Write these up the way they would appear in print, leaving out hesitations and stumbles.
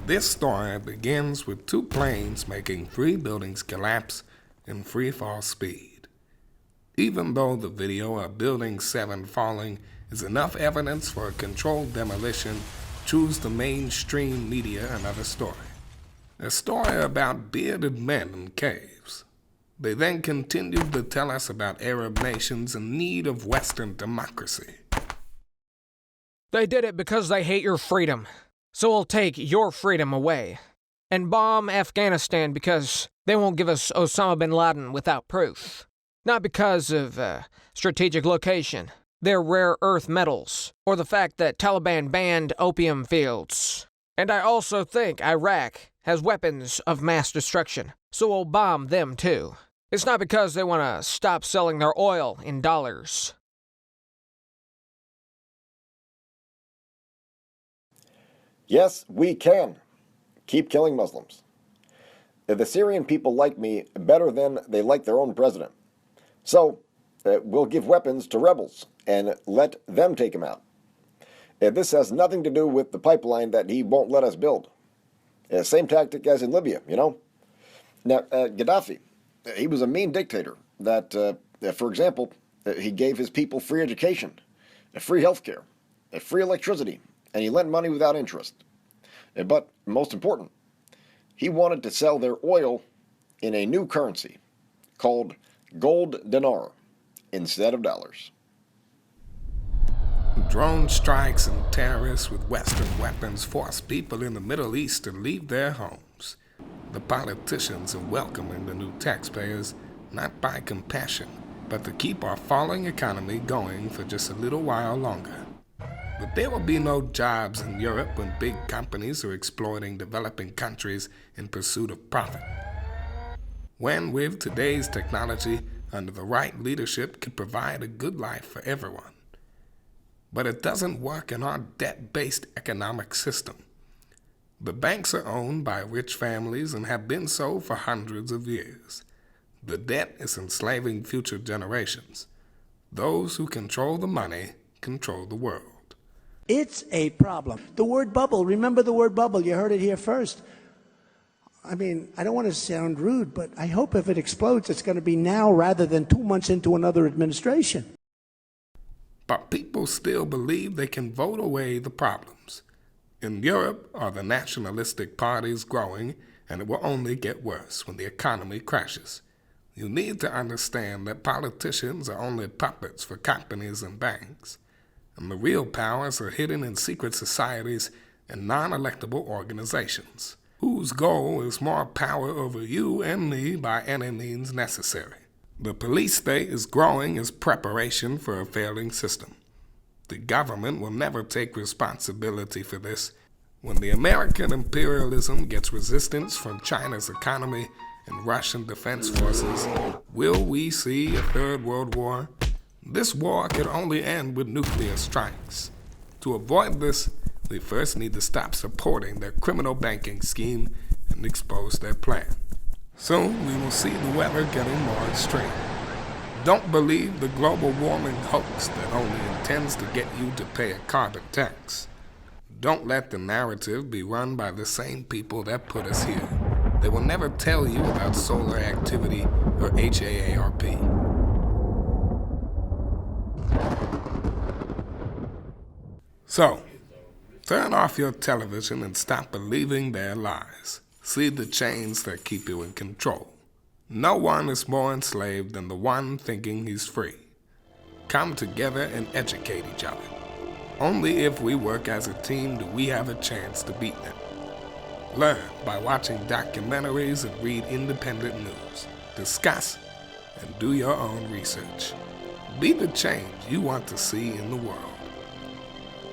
This story begins with 2 planes making 3 buildings collapse in free fall speed. Even though the video of Building 7 falling is enough evidence for a controlled demolition, choose the mainstream media another story. A story about bearded men in caves. They then continued to tell us about Arab nations in need of Western democracy. They did it because they hate your freedom. So we'll take your freedom away. And bomb Afghanistan because they won't give us Osama bin Laden without proof. Not because of strategic location, their rare earth metals, or the fact that Taliban banned opium fields. And I also think Iraq has weapons of mass destruction, so we'll bomb them too. It's not because they want to stop selling their oil in dollars. Yes, we can keep killing Muslims. The Syrian people like me better than they like their own president. So, we'll give weapons to rebels and let them take him out. This has nothing to do with the pipeline that he won't let us build. Same tactic as in Libya, you know? Now, Gaddafi, he was a mean dictator that, for example, he gave his people free education, free healthcare, free electricity, and he lent money without interest. But, most important, he wanted to sell their oil in a new currency called gold dinar instead of dollars. Drone strikes and terrorists with Western weapons force people in the Middle East to leave their homes. The politicians are welcoming the new taxpayers, not by compassion, but to keep our falling economy going for just a little while longer. But there will be no jobs in Europe when big companies are exploiting developing countries in pursuit of profit. When, with today's technology, under the right leadership, could provide a good life for everyone. But it doesn't work in our debt-based economic system. The banks are owned by rich families and have been so for hundreds of years. The debt is enslaving future generations. Those who control the money control the world. It's a problem. The word bubble, remember the word bubble, you heard it here first. I mean, I don't want to sound rude, but I hope if it explodes, it's going to be now rather than 2 months into another administration. But people still believe they can vote away the problems. In Europe, are the nationalistic parties growing, and it will only get worse when the economy crashes. You need to understand that politicians are only puppets for companies and banks, and the real powers are hidden in secret societies and non-electable organizations, whose goal is more power over you and me by any means necessary. The police state is growing as preparation for a failing system. The government will never take responsibility for this. When the American imperialism gets resistance from China's economy and Russian defense forces, will we see a third world war? This war could only end with nuclear strikes. To avoid this, we first need to stop supporting their criminal banking scheme and expose their plan. Soon we will see the weather getting more extreme. Don't believe the global warming hoax that only intends to get you to pay a carbon tax. Don't let the narrative be run by the same people that put us here. They will never tell you about solar activity or HAARP. So, turn off your television and stop believing their lies. See the chains that keep you in control. No one is more enslaved than the one thinking he's free. Come together and educate each other. Only if we work as a team do we have a chance to beat them. Learn by watching documentaries and read independent news. Discuss and do your own research. Be the change you want to see in the world.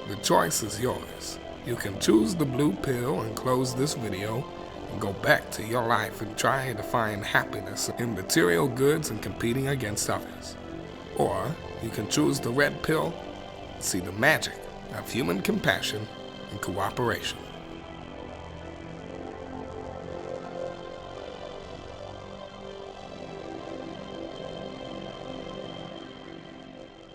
The choice is yours. You can choose the blue pill and close this video and go back to your life and try to find happiness in material goods and competing against others. Or you can choose the red pill and see the magic of human compassion and cooperation.